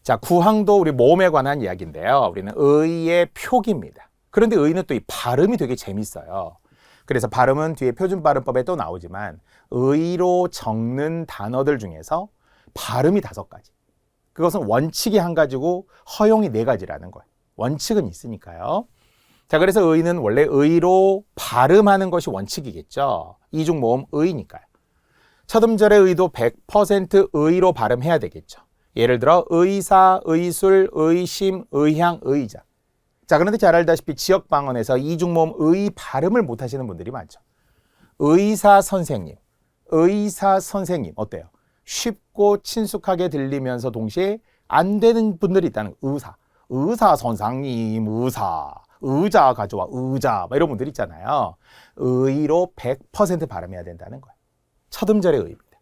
자, 구항도 우리 모음에 관한 이야기인데요. 우리는 의의 표기입니다. 그런데 의는 또 이 발음이 되게 재밌어요. 그래서 발음은 뒤에 표준발음법에 또 나오지만 의로 적는 단어들 중에서 발음이 5가지. 그것은 원칙이 1가지고 허용이 4가지라는 거예요. 원칙은 있으니까요. 자, 그래서 의는 원래 의로 발음하는 것이 원칙이겠죠. 이중모음 의니까요. 첫 음절의 의도 100% 의로 발음해야 되겠죠. 예를 들어 의사, 의술, 의심, 의향, 의자. 자, 그런데 잘 알다시피 지역 방언에서 이중모음 의 발음을 못 하시는 분들이 많죠. 의사 선생님, 의사 선생님 어때요? 쉽고 친숙하게 들리면서 동시에 안 되는 분들이 있다는 의사, 의사 선생님, 의자 가져와, 의자 이런 분들 있잖아요. 의로 100% 발음해야 된다는 거예요. 첫 음절의 의입니다.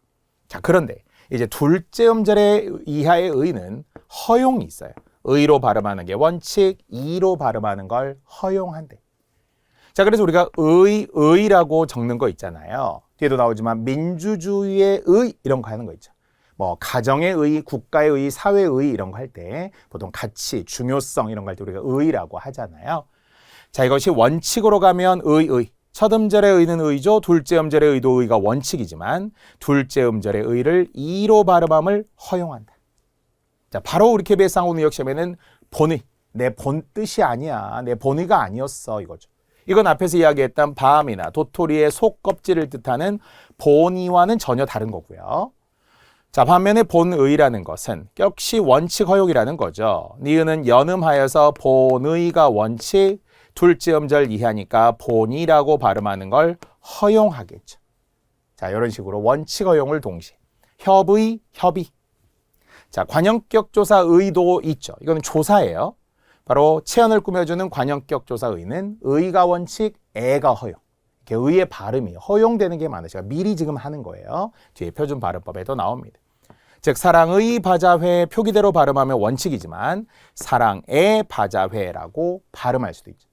자, 그런데 이제 둘째 음절의 이하의 의는 허용이 있어요. 의로 발음하는 게 원칙, 이로 발음하는 걸 허용한대. 자, 그래서 우리가 의라고 적는 거 있잖아요. 뒤에도 나오지만 민주주의의 의 이런 거 하는 거 있죠. 뭐 가정의 의, 국가의 의, 사회의 의 이런 거 할 때 보통 가치, 중요성 이런 거 할 때 우리가 의라고 하잖아요. 자, 이것이 원칙으로 가면 의. 첫 음절의 의는 의죠. 둘째 음절의 의도 의가 원칙이지만 둘째 음절의 의를 이로 발음함을 허용한다. 자, 바로 우리 KBS 한국능력 시험에는 본의, 내 본 뜻이 아니야. 내 본의가 아니었어 이거죠. 이건 앞에서 이야기했던 밤이나 도토리의 속껍질을 뜻하는 본의와는 전혀 다른 거고요. 자, 반면에 본의라는 것은 역시 원칙 허용이라는 거죠. 니은은 연음하여서 본의가 원칙, 둘째 음절 이하니까 본의라고 발음하는 걸 허용하겠죠. 자, 이런 식으로 원칙 허용을 동시에. 협의, 협의. 자, 관형격 조사 의도 있죠. 이거는 조사예요. 바로 체언을 꾸며주는 관형격 조사 의는 의가 원칙, 애가 허용. 이렇게 의의 발음이 허용되는 게 많으시고 미리 지금 하는 거예요. 뒤에 표준 발음법에도 나옵니다. 즉 사랑의 바자회 표기대로 발음하면 원칙이지만 사랑의 바자회라고 발음할 수도 있죠.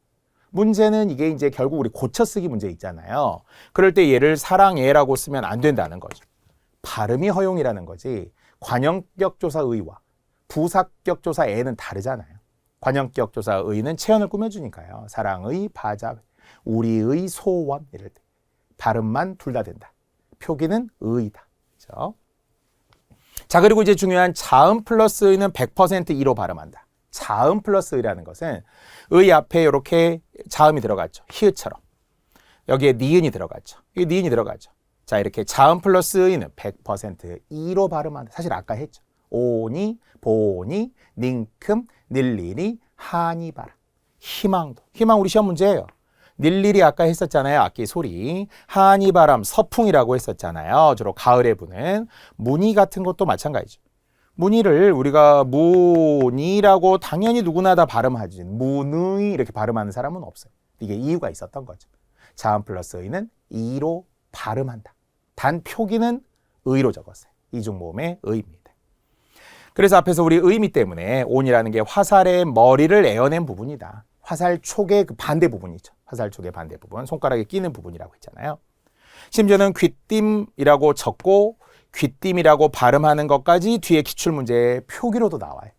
문제는 이게 이제 결국 우리 고쳐쓰기 문제 있잖아요. 그럴 때 얘를 사랑애라고 쓰면 안 된다는 거죠. 발음이 허용이라는 거지 관형격 조사 의와 부사격 조사 애는 다르잖아요. 관형격 조사 의는 체언을 꾸며주니까요. 사랑의 바자회, 우리의 소원 이럴 때 발음만 둘 다 된다. 표기는 의다. 그렇죠? 자, 그리고 이제 중요한 자음 플러스 의는 100% 이로 발음한다. 자음 플러스 의라는 것은 의 앞에 이렇게 자음이 들어갔죠. 히읗처럼. 여기에 니은이 들어갔죠. 여기 니은이 들어가죠. 자, 이렇게 자음 플러스 의는 100% 이로 발음한다. 사실 아까 했죠. 오니, 보니, 닝큼, 닐리니, 하니 바람. 희망도. 희망 우리 시험 문제예요. 닐리리 아까 했었잖아요. 악기 소리. 하니 바람, 서풍이라고 했었잖아요. 주로 가을에 부는. 무니 같은 것도 마찬가지죠. 무니를 우리가 무니라고 당연히 누구나 다 발음하지. 무의 이렇게 발음하는 사람은 없어요. 이게 이유가 있었던 거죠. 자음 플러스 의는 이로 발음한다. 단 표기는 의로 적었어요. 이중모음의 의입니다. 그래서 앞에서 우리 의미 때문에 온이라는 게 화살의 머리를 에어낸 부분이다. 화살 촉의 그 반대 부분이죠. 화살 촉의 반대 부분, 손가락에 끼는 부분이라고 했잖아요. 심지어는 귀띔이라고 적고 귀띔이라고 발음하는 것까지 뒤에 기출문제의 표기로도 나와요.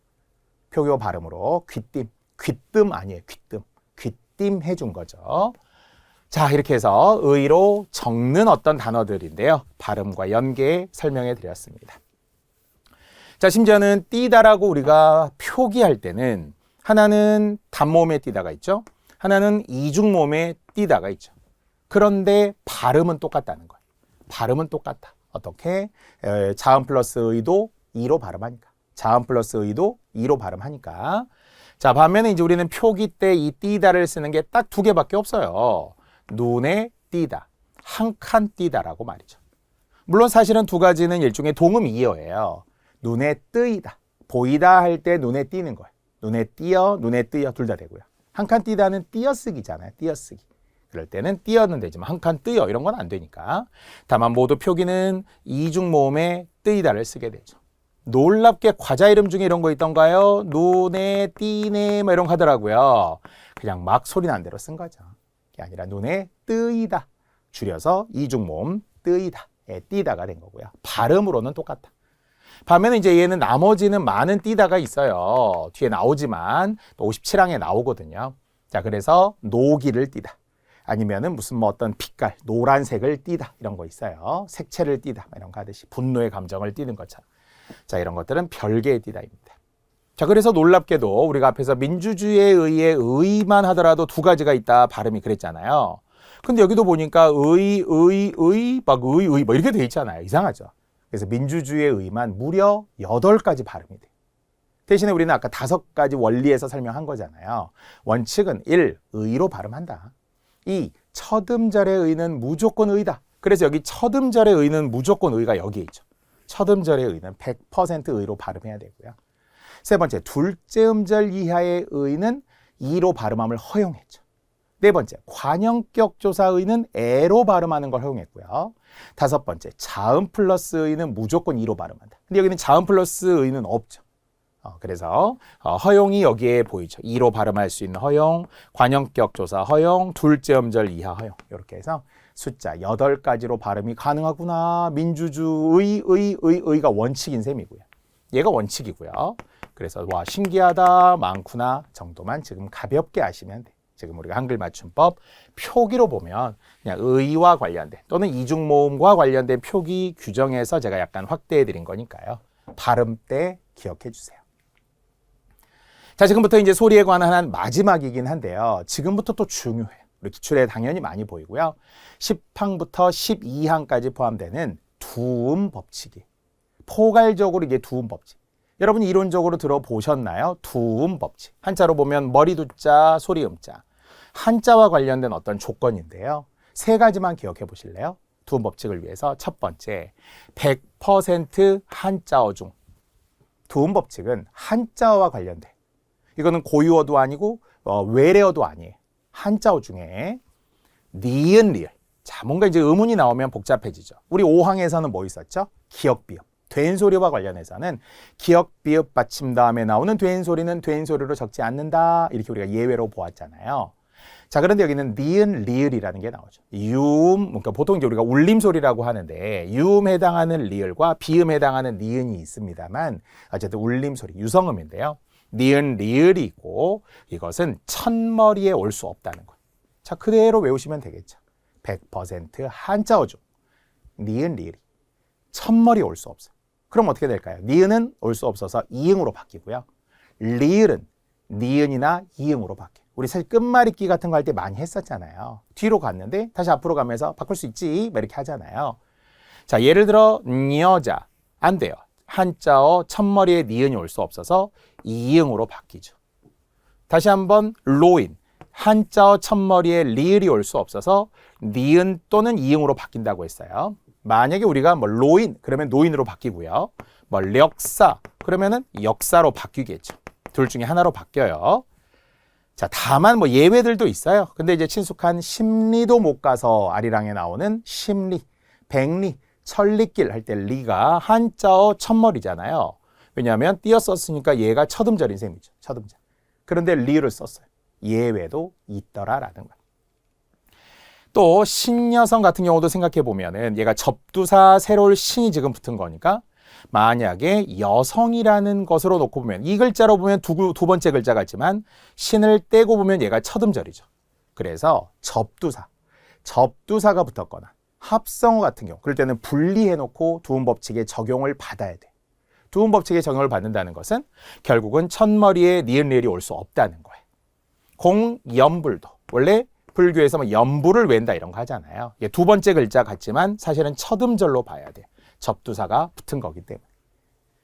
표기와 발음으로 귀띔, 귀뜸 아니에요. 귀뜸 해준 거죠. 자, 이렇게 해서 의로 적는 어떤 단어들인데요. 발음과 연계 설명해 드렸습니다. 자, 심지어는 띠다라고 우리가 표기할 때는 하나는 단모음의 띠다가 있죠. 하나는 이중모음의 띠다가 있죠. 그런데 발음은 똑같다는 거예요. 발음은 똑같다. 어떻게? 자음 플러스 의도 2로 발음하니까. 자음 플러스 의도 2로 발음하니까. 자, 반면에 이제 우리는 표기 때 이 띠다를 쓰는 게 딱 2개밖에 없어요. 눈에 띄다, 한 칸 띄다라고 말이죠. 물론 사실은 2가지는 일종의 동음이어예요. 눈에 뜨이다, 보이다 할 때 눈에 띄는 거예요. 눈에 띄어, 눈에 뜨여 둘 다 되고요. 한 칸 띄다는 띄어쓰기잖아요. 띄어쓰기. 그럴 때는 띄어는 되지만 한 칸 뜨여 이런 건 안 되니까. 다만 모두 표기는 이중모음의 뜨이다를 쓰게 되죠. 놀랍게 과자 이름 중에 이런 거 있던가요? 눈에 띄네 뭐 이런 거 하더라고요. 그냥 막 소리 난 대로 쓴 거죠. 그게 아니라 눈에 뜨이다. 줄여서 이중모음 뜨이다. 띄다가 된 거고요. 발음으로는 똑같다. 반면에 이제 얘는 나머지는 많은 띠다가 있어요. 뒤에 나오지만 또 57항에 나오거든요. 자, 그래서 노기를 띠다. 아니면은 무슨 뭐 어떤 빛깔, 노란색을 띠다. 이런 거 있어요. 색채를 띠다. 이런 거 하듯이 분노의 감정을 띠는 것처럼. 자, 이런 것들은 별개의 띠다입니다. 자, 그래서 놀랍게도 우리가 앞에서 민주주의에 의해 의만 하더라도 두 가지가 있다. 발음이 그랬잖아요. 근데 여기도 보니까 뭐 이렇게 돼 있잖아요. 이상하죠. 그래서 민주주의의 의만 무려 8가지 발음이 돼요. 대신에 우리는 아까 5가지 원리에서 설명한 거잖아요. 원칙은 1. 의로 발음한다. 2. 첫 음절의 의는 무조건 의다. 그래서 여기 첫 음절의 의는 무조건 의가 여기에 있죠. 첫 음절의 의는 100% 의로 발음해야 되고요. 세 번째, 둘째 음절 이하의 의는 이로 발음함을 허용했죠. 네 번째, 관형격 조사 의는 에로 발음하는 걸 허용했고요. 다섯 번째, 자음 플러스 의는 무조건 이로 발음한다. 근데 여기는 자음 플러스 의는 없죠. 그래서 허용이 여기에 보이죠. 이로 발음할 수 있는 허용, 관형격 조사 허용, 둘째 음절 이하 허용. 이렇게 해서 숫자 8가지로 발음이 가능하구나. 민주주의가 원칙인 셈이고요. 얘가 원칙이고요. 그래서 와 신기하다, 많구나 정도만 지금 가볍게 아시면 돼요. 지금 우리가 한글 맞춤법 표기로 보면 그냥 의와 관련된 또는 이중모음과 관련된 표기 규정에서 제가 약간 확대해 드린 거니까요. 발음 때 기억해 주세요. 자, 지금부터 이제 소리에 관한 마지막이긴 한데요. 지금부터 또 중요해요. 우리 기출에 당연히 많이 보이고요. 10항부터 12항까지 포함되는 두음 법칙이 포괄적으로 이게 두음 법칙. 여러분 이론적으로 들어보셨나요? 두음 법칙. 한자로 보면 머리 두자, 소리 음자. 한자와 관련된 어떤 조건인데요. 3가지만 기억해 보실래요? 두음 법칙을 위해서 첫 번째, 100% 한자어 중. 두음 법칙은 한자어와 관련돼. 이거는 고유어도 아니고 외래어도 아니에요. 한자어 중에 니은 리을. 자, 뭔가 이제 의문이 나오면 복잡해지죠. 우리 5항에서는 뭐 있었죠? 기역 비읍. 된소리와 관련해서는 기역 비읍 받침 다음에 나오는 된소리는 된소리로 적지 않는다. 이렇게 우리가 예외로 보았잖아요. 자, 그런데 여기는 니은 리을이라는 게 나오죠. 유음, 그러니까 보통 이제 우리가 울림소리라고 하는데 유음에 해당하는 리을과 비음에 해당하는 니은이 있습니다만 어쨌든 울림소리, 유성음인데요. 니은 리을이 있고 이것은 첫머리에 올 수 없다는 거예요. 자, 그대로 외우시면 되겠죠. 100% 한자어 중 니은 리을이 첫머리에 올 수 없어요. 그럼 어떻게 될까요? 니은은 올 수 없어서 이응으로 바뀌고요. 리을은 니은이나 이응으로 바뀌어요. 우리 사실 끝말잇기 같은 거 할 때 많이 했었잖아요. 뒤로 갔는데 다시 앞으로 가면서 바꿀 수 있지 이렇게 하잖아요. 자, 예를 들어 여자 안 돼요. 한자어 첫머리에 니은이 올 수 없어서 이응으로 바뀌죠. 다시 한번 로인 한자어 첫머리에 리을이 올 수 없어서 니은 또는 이응으로 바뀐다고 했어요. 만약에 우리가 뭐 로인 그러면 노인으로 바뀌고요. 뭐 력사 그러면은 역사로 바뀌겠죠. 둘 중에 하나로 바뀌어요. 자, 다만 뭐 예외들도 있어요. 근데 이제 친숙한 심리도 못 가서 아리랑에 나오는 심리, 백리, 천리길 할 때 리가 한자어 첫머리잖아요. 왜냐하면 띄어 썼으니까 얘가 첫음절인 셈이죠. 첫음절. 그런데 리를 썼어요. 예외도 있더라라는 거예요. 또 신여성 같은 경우도 생각해 보면은 얘가 접두사 새로울 신이 지금 붙은 거니까 만약에 여성이라는 것으로 놓고 보면 이 글자로 보면 두 번째 글자 같지만 신을 떼고 보면 얘가 첫음절이죠. 그래서 접두사가 붙었거나 합성어 같은 경우 그럴 때는 분리해 놓고 두음 법칙의 적용을 받아야 돼. 두음 법칙의 적용을 받는다는 것은 결국은 첫머리에 니은 리을이 올 수 없다는 거예요. 공연불도 원래 불교에서 뭐 연불을 웬다 이런 거 하잖아요. 이게 두 번째 글자 같지만 사실은 첫음절로 봐야 돼. 접두사가 붙은 거기 때문에.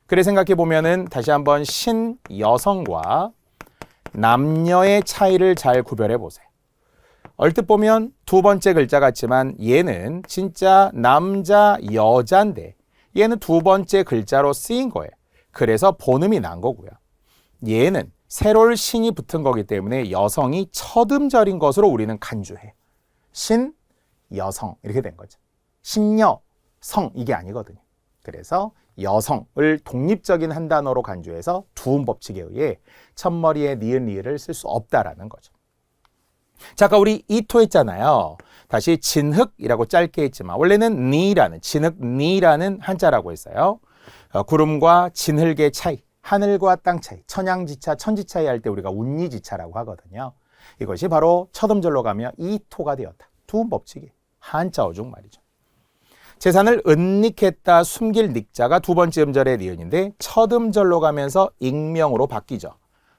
그래 생각해 보면은 다시 한번 신 여성과 남녀의 차이를 잘 구별해 보세요. 얼뜻 보면 두 번째 글자 같지만 얘는 진짜 남자 여자인데 얘는 두 번째 글자로 쓰인 거예요. 그래서 본음이 난 거고요. 얘는 새로울 신이 붙은 거기 때문에 여성이 첫음절인 것으로 우리는 간주해요. 신, 여성 이렇게 된 거죠. 신여, 성 이게 아니거든요. 그래서 여성을 독립적인 한 단어로 간주해서 두음 법칙에 의해 첫머리에 니은 리을을 쓸 수 없다라는 거죠. 자, 아까 우리 이토 했잖아요. 다시 진흙이라고 짧게 했지만 원래는 진흙 니라는 한자라고 했어요. 구름과 진흙의 차이, 하늘과 땅 차이, 천양지차, 천지차이 할 때 우리가 운리지차라고 하거든요. 이것이 바로 첫 음절로 가며 이토가 되었다. 두음 법칙이 한자 어중 말이죠. 재산을 은닉했다 숨길 닉자가 두 번째 음절의 니은인데 첫 음절로 가면서 익명으로 바뀌죠.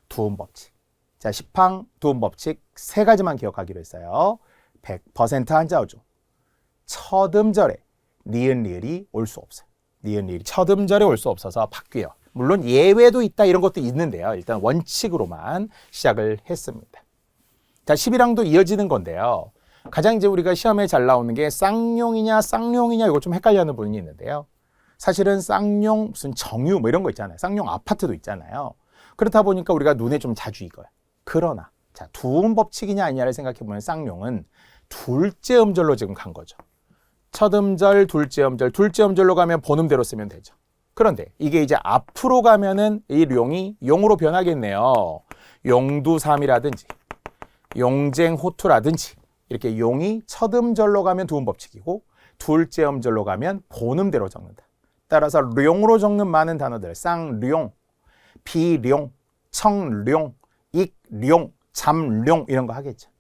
두음 법칙. 자, 십항 두음 법칙 세 가지만 기억하기로 했어요. 100% 한자 어중. 첫 음절에 니은 리을이 올 수 없어요. 니은 리을이 첫 음절에 올 수 없어서 바뀌어요. 물론 예외도 있다 이런 것도 있는데요. 일단 원칙으로만 시작을 했습니다. 자, 11항도 이어지는 건데요. 가장 이제 우리가 시험에 잘 나오는 게 쌍용이냐 쌍용이냐 이거 좀 헷갈려하는 분이 있는데요. 사실은 쌍용 무슨 정유 뭐 이런 거 있잖아요. 쌍용 아파트도 있잖아요. 그렇다 보니까 우리가 눈에 좀 자주 익어요. 그러나 자, 두음 법칙이냐 아니냐를 생각해 보면 쌍용은 둘째 음절로 지금 간 거죠. 첫 음절, 둘째 음절로 가면 본음대로 쓰면 되죠. 그런데 이게 이제 앞으로 가면은 이 룡이 용으로 변하겠네요. 용두삼이라든지 용쟁호투라든지 이렇게 용이 첫 음절로 가면 두음 법칙이고 둘째 음절로 가면 본음대로 적는다. 따라서 룡으로 적는 많은 단어들 쌍룡, 비룡, 청룡, 익룡, 잠룡 이런 거 하겠죠.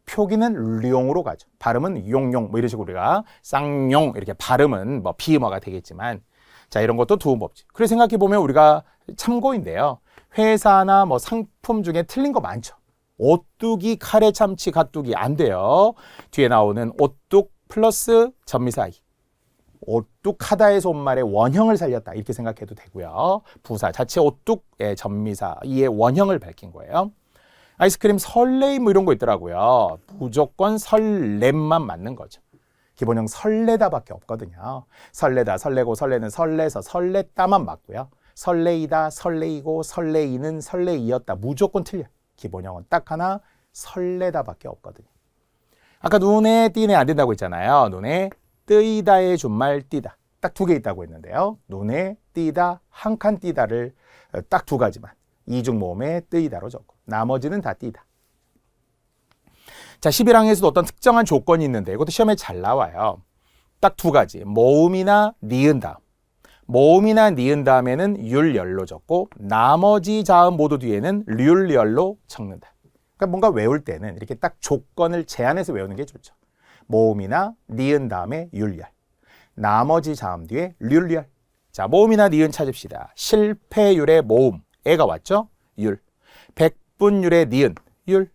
표기는 룡으로 가죠. 발음은 용용 뭐 이런 식으로 우리가 쌍용 이렇게 발음은 뭐 비음어가 되겠지만 자 이런 것도 두음 법칙. 그래서 생각해 보면 우리가 참고인데요. 회사나 뭐 상품 중에 틀린 거 많죠. 오뚜기, 카레, 참치, 갓뚜기 안 돼요. 뒤에 나오는 오뚝 플러스 전미사. 오뚝하다의 손말의 원형을 살렸다. 이렇게 생각해도 되고요. 부사 자체 오뚝의 전미사 이의 원형을 밝힌 거예요. 아이스크림 설레임 뭐 이런 거 있더라고요. 무조건 설렘만 맞는 거죠. 기본형 설레다밖에 없거든요. 설레다, 설레고, 설레는 설레서, 설레다만 맞고요. 설레이다, 설레이고, 설레이는 설레이었다. 무조건 틀려. 기본형은 딱 하나 설레다밖에 없거든요. 아까 눈에 띄네 안 된다고 했잖아요. 눈에 뜨이다의 준말 띄다. 딱 두 개 있다고 했는데요. 눈에 띄다, 한 칸 띄다를 딱 두 가지만. 이중 모음에 뜨이다로 적고 나머지는 다 띄다. 자, 11항에서도 어떤 특정한 조건이 있는데 이것도 시험에 잘 나와요. 딱 두 가지. 모음이나 니은 다음. 모음이나 니은 다음에는 율열로 적고 나머지 자음 모두 뒤에는 률열로 적는다. 그러니까 뭔가 외울 때는 이렇게 딱 조건을 제한해서 외우는 게 좋죠. 모음이나 니은 다음에 율열. 나머지 자음 뒤에 률열. 자, 모음이나 니은 찾읍시다. 실패율의 모음. 애가 왔죠? 율. 백분율의 니은. 율.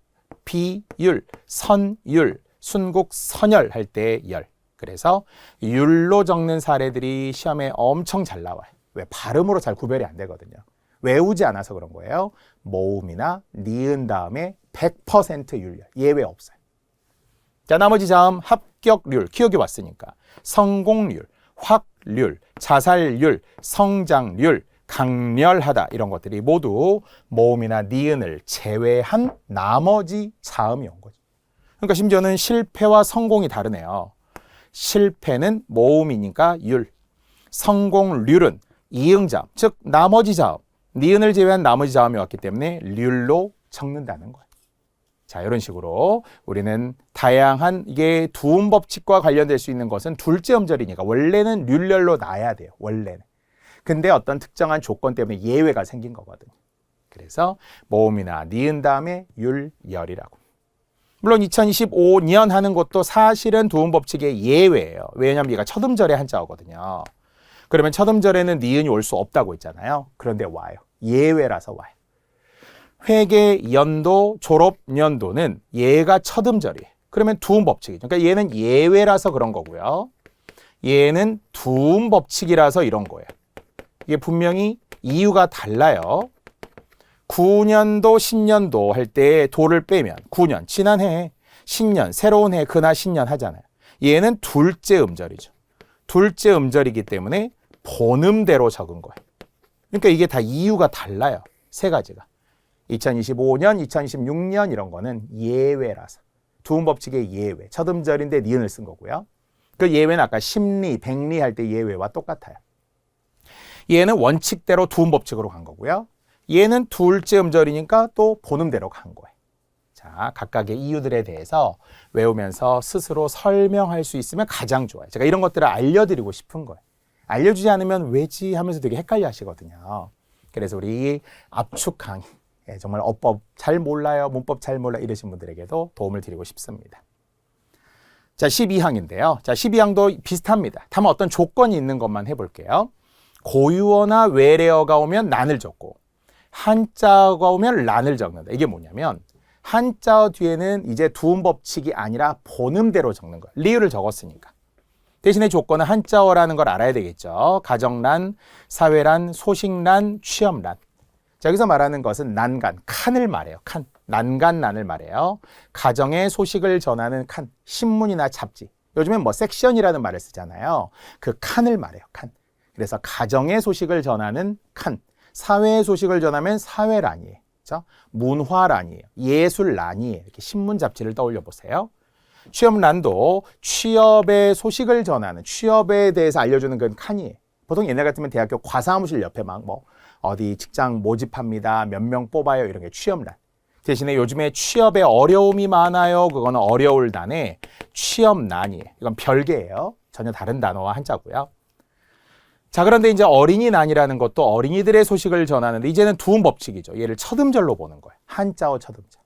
비율. 선율. 순국 선열 할 때 열. 그래서 율로 적는 사례들이 시험에 엄청 잘 나와요. 왜? 발음으로 잘 구별이 안 되거든요. 외우지 않아서 그런 거예요. 모음이나 니은 다음에 100% 율열. 예외 없어요. 자, 나머지 자음 합격률. 기억이 왔으니까. 성공률, 확률, 자살률, 성장률, 강렬하다 이런 것들이 모두 모음이나 니은을 제외한 나머지 자음이 온 거죠. 그러니까 심지어는 실패와 성공이 다르네요. 실패는 모음이니까 율, 성공률은 이응자음, 즉 나머지 자음, 니은을 제외한 나머지 자음이 왔기 때문에 률로 적는다는 거예요. 자, 이런 식으로 우리는 다양한 이게 두음 법칙과 관련될 수 있는 것은 둘째 음절이니까 원래는 률열로 놔야 돼요. 원래는. 근데 어떤 특정한 조건 때문에 예외가 생긴 거거든요. 그래서 모음이나 니은 다음에 율열이라고. 물론 2025년 하는 것도 사실은 두음 법칙의 예외예요. 왜냐하면 얘가 첫 음절의 한자어거든요. 그러면 첫 음절에는 니은이 올 수 없다고 했잖아요. 그런데 와요. 예외라서 와요. 회계 연도, 졸업 연도는 얘가 첫 음절이에요. 그러면 두음 법칙이죠. 그러니까 얘는 예외라서 그런 거고요. 얘는 두음 법칙이라서 이런 거예요. 이게 분명히 이유가 달라요. 9년도, 신년도 할 때 도를 빼면 9년, 지난 해, 신년, 새로운 해, 근하 신년 하잖아요. 얘는 둘째 음절이죠. 둘째 음절이기 때문에 본음대로 적은 거예요. 그러니까 이게 다 이유가 달라요. 세 가지가. 2025년, 2026년 이런 거는 예외라서. 두음 법칙의 예외. 첫 음절인데 니은을 쓴 거고요. 그 예외는 아까 심리, 백리 할 때 예외와 똑같아요. 얘는 원칙대로 두음 법칙으로 간 거고요. 얘는 둘째 음절이니까 또 본음대로 간 거예요. 자, 각각의 이유들에 대해서 외우면서 스스로 설명할 수 있으면 가장 좋아요. 제가 이런 것들을 알려드리고 싶은 거예요. 알려주지 않으면 왜지 하면서 되게 헷갈려 하시거든요. 그래서 우리 압축 강의, 정말 어법 잘 몰라요, 문법 잘 몰라 이러신 분들에게도 도움을 드리고 싶습니다. 자, 12항인데요. 자, 12항도 비슷합니다. 다만 어떤 조건이 있는 것만 해볼게요. 고유어나 외래어가 오면 난을 적고 한자어가 오면 란을 적는다. 이게 뭐냐면 한자어 뒤에는 이제 두음 법칙이 아니라 본음대로 적는 거예요. 리을을 적었으니까. 대신에 조건은 한자어라는 걸 알아야 되겠죠. 가정란, 사회란, 소식란, 취업란. 자, 여기서 말하는 것은 난간, 칸을 말해요. 칸, 난간란을 말해요. 가정의 소식을 전하는 칸, 신문이나 잡지. 요즘엔 뭐 섹션이라는 말을 쓰잖아요. 그 칸을 말해요. 칸. 그래서 가정의 소식을 전하는 칸, 사회의 소식을 전하면 사회란이에요. 그렇죠? 문화란이에요. 예술란이에요. 이렇게 신문 잡지를 떠올려 보세요. 취업란도 취업의 소식을 전하는, 취업에 대해서 알려주는 그 칸이에요. 보통 옛날 같으면 대학교 과사무실 옆에 막 뭐 어디 직장 모집합니다, 몇 명 뽑아요 이런 게 취업란. 대신에 요즘에 취업에 어려움이 많아요. 그거는 어려울 단에 취업난이에요. 이건 별개예요. 전혀 다른 단어와 한자고요. 자, 그런데 이제 어린이난이라는 것도 어린이들의 소식을 전하는데 이제는 두음 법칙이죠. 얘를 첫음절로 보는 거예요. 한자어 첫음절.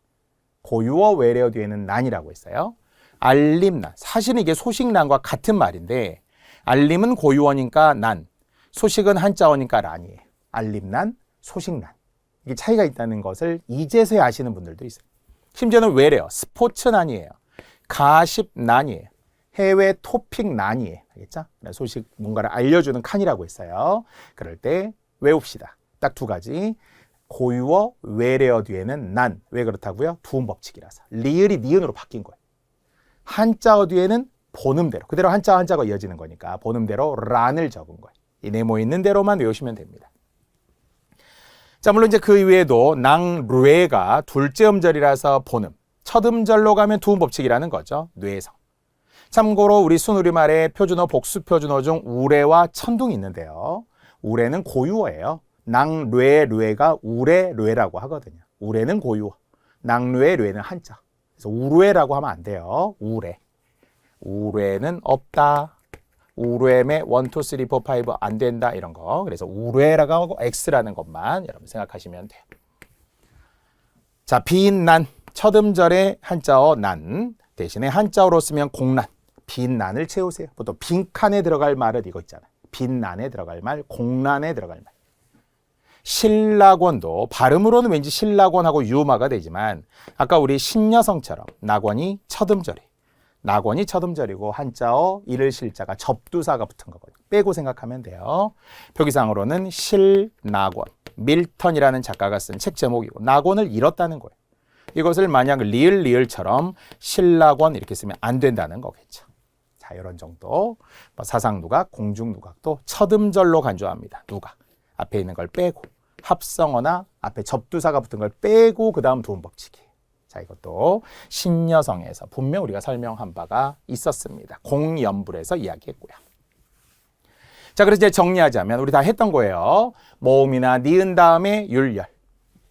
고유어 외래어 뒤에는 난이라고 했어요. 알림난. 사실은 이게 소식난과 같은 말인데 알림은 고유어니까 난, 소식은 한자어니까 란이에요. 알림난, 소식난. 이게 차이가 있다는 것을 이제서야 아시는 분들도 있어요. 심지어는 외래어, 스포츠난이에요. 가십난이에요. 해외 토픽난이에요. 알겠죠? 소식 뭔가를 알려주는 칸이라고 했어요. 그럴 때 외웁시다. 딱 두 가지. 고유어, 외래어 뒤에는 난. 왜 그렇다고요? 두음 법칙이라서. 리을이 니은으로 바뀐 거예요. 한자어 뒤에는 본음대로. 그대로 한자가 이어지는 거니까 본음대로 란을 적은 거예요. 이 네모 있는 대로만 외우시면 됩니다. 자, 물론 이제 그 이외에도 낭,뇌가 둘째 음절이라서 본음. 첫 음절로 가면 두음 법칙이라는 거죠. 뇌성. 참고로 우리 순우리말의 표준어, 복수 표준어 중 우레와 천둥이 있는데요. 우레는 고유어예요. 낭,뇌, 뇌가 우레, 뇌라고 하거든요. 우레는 고유어. 낭,뇌, 뇌는 한자. 그래서 우레라고 하면 안 돼요. 우레. 우레는 없다. 우레매 1, 2, 3, 4, 5 안 된다 이런 거. 그래서 우레라고 하고 X라는 것만 여러분 생각하시면 돼요. 자, 빈난. 첫 음절의 한자어 난 대신에 한자어로 쓰면 공난. 빈난을 채우세요. 보통 빈칸에 들어갈 말은 이거 있잖아요. 빈난에 들어갈 말, 공난에 들어갈 말. 신락원도 발음으로는 왠지 신락원하고 유마가 되지만 아까 우리 신여성처럼 낙원이 첫 음절이. 낙원이 첫 음절이고 한자어 이를 실자가 접두사가 붙은 거거든요. 빼고 생각하면 돼요. 표기상으로는 실낙원, 밀턴이라는 작가가 쓴 책 제목이고 낙원을 잃었다는 거예요. 이것을 만약 리을처럼 신낙원 이렇게 쓰면 안 된다는 거겠죠. 자, 이런 정도. 사상누각, 공중누각도 첫 음절로 간주합니다. 누각. 앞에 있는 걸 빼고 합성어나 앞에 접두사가 붙은 걸 빼고 그 다음 두음 법칙이에요. 자, 이것도 신여성에서 분명 우리가 설명한 바가 있었습니다. 공연불에서 이야기했고요. 자, 그래서 이제 정리하자면 우리 다 했던 거예요. 모음이나 니은 다음에 율열.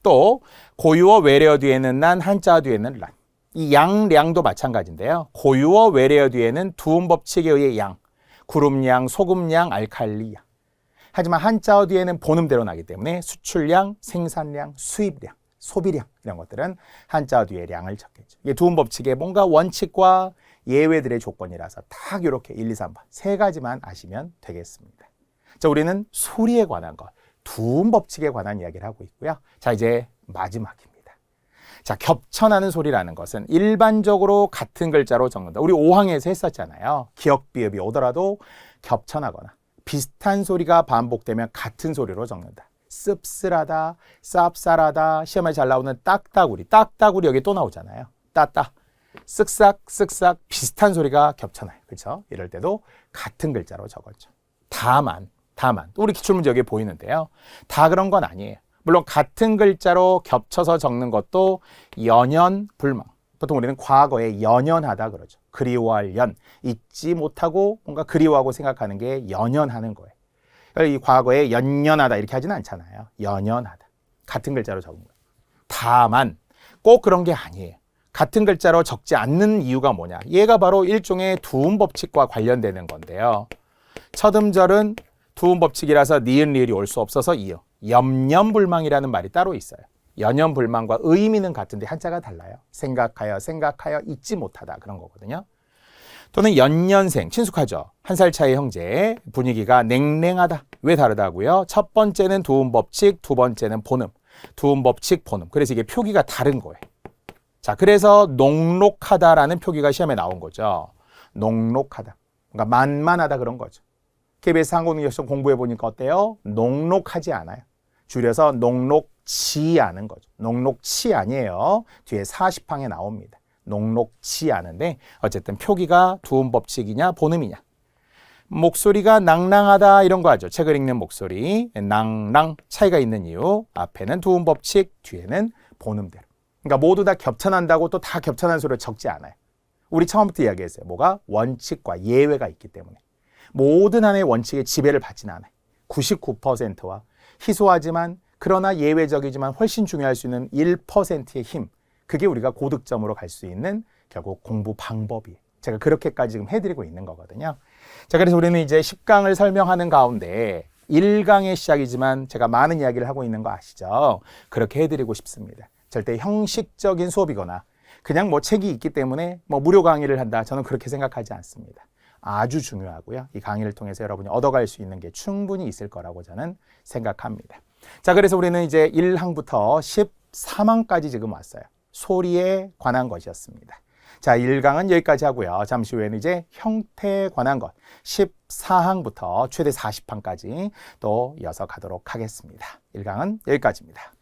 또 고유어 외래어 뒤에는 난, 한자 뒤에는 란. 이 양량도 마찬가지인데요. 고유어 외래어 뒤에는 두음 법칙에 의해 양. 구름양, 소금양, 알칼리양. 하지만 한자어 뒤에는 본음대로 나기 때문에 수출량, 생산량, 수입량. 소비량 이런 것들은 한자어 뒤에 량을 적겠죠. 이게 두음 법칙의 뭔가 원칙과 예외들의 조건이라서 딱 이렇게 1, 2, 3번 세 가지만 아시면 되겠습니다. 자, 우리는 소리에 관한 것, 두음 법칙에 관한 이야기를 하고 있고요. 자, 이제 마지막입니다. 자, 겹쳐나는 소리라는 것은 일반적으로 같은 글자로 적는다. 우리 5항에서 했었잖아요. 기역, 비읍이 오더라도 겹쳐나거나 비슷한 소리가 반복되면 같은 소리로 적는다. 씁쓸하다, 쌉쌀하다, 시험에 잘 나오는 딱따구리. 딱따구리 여기 또 나오잖아요. 따따, 쓱싹, 쓱싹 비슷한 소리가 겹쳐나요. 그렇죠? 이럴 때도 같은 글자로 적었죠. 다만 우리 기출문제 여기에 보이는데요. 다 그런 건 아니에요. 물론 같은 글자로 겹쳐서 적는 것도 연연불망. 보통 우리는 과거에 연연하다 그러죠. 그리워할 연, 잊지 못하고 뭔가 그리워하고 생각하는 게 연연하는 거예요. 이 과거에 연연하다 이렇게 하지는 않잖아요. 연연하다. 같은 글자로 적은 거예요. 다만 꼭 그런 게 아니에요. 같은 글자로 적지 않는 이유가 뭐냐. 얘가 바로 일종의 두음 법칙과 관련되는 건데요. 첫 음절은 두음 법칙이라서 니은 리을이 올 수 없어서 이응. 염려불망이라는 말이 따로 있어요. 연연불망과 의미는 같은데 한자가 달라요. 생각하여 잊지 못하다 그런 거거든요. 또는 연년생, 친숙하죠. 한 살 차이 형제, 분위기가 냉랭하다. 왜 다르다고요? 첫 번째는 두음 법칙, 두 번째는 본음. 두음 법칙, 본음. 그래서 이게 표기가 다른 거예요. 자, 그래서 녹록하다라는 표기가 시험에 나온 거죠. 녹록하다. 그러니까 만만하다 그런 거죠. KBS 한국능력시험 공부해 보니까 어때요? 녹록하지 않아요. 줄여서 녹록지 않은 거죠. 녹록치 아니에요. 뒤에 40항에 나옵니다. 녹록지 않은데 어쨌든 표기가 두음 법칙이냐 본음이냐. 목소리가 낭랑하다 이런 거 하죠. 책을 읽는 목소리. 낭랑 차이가 있는 이유. 앞에는 두음 법칙, 뒤에는 본음대로. 그러니까 모두 다 겹쳐난다고 또 다 겹쳐난 소리를 적지 않아요. 우리 처음부터 이야기했어요. 뭐가? 원칙과 예외가 있기 때문에. 모든 하나의 원칙에 지배를 받지는 않아요. 99%와 희소하지만 그러나 예외적이지만 훨씬 중요할 수 있는 1%의 힘. 그게 우리가 고득점으로 갈 수 있는 결국 공부 방법이에요. 제가 그렇게까지 지금 해드리고 있는 거거든요. 자, 그래서 우리는 이제 10강을 설명하는 가운데 1강의 시작이지만 제가 많은 이야기를 하고 있는 거 아시죠? 그렇게 해드리고 싶습니다. 절대 형식적인 수업이거나 그냥 뭐 책이 있기 때문에 뭐 무료 강의를 한다. 저는 그렇게 생각하지 않습니다. 아주 중요하고요. 이 강의를 통해서 여러분이 얻어갈 수 있는 게 충분히 있을 거라고 저는 생각합니다. 자, 그래서 우리는 이제 1항부터 13항까지 지금 왔어요. 소리에 관한 것이었습니다. 자, 1강은 여기까지 하고요. 잠시 후에는 이제 형태에 관한 것 14항부터 최대 40항까지 또 이어서 가도록 하겠습니다. 1강은 여기까지입니다.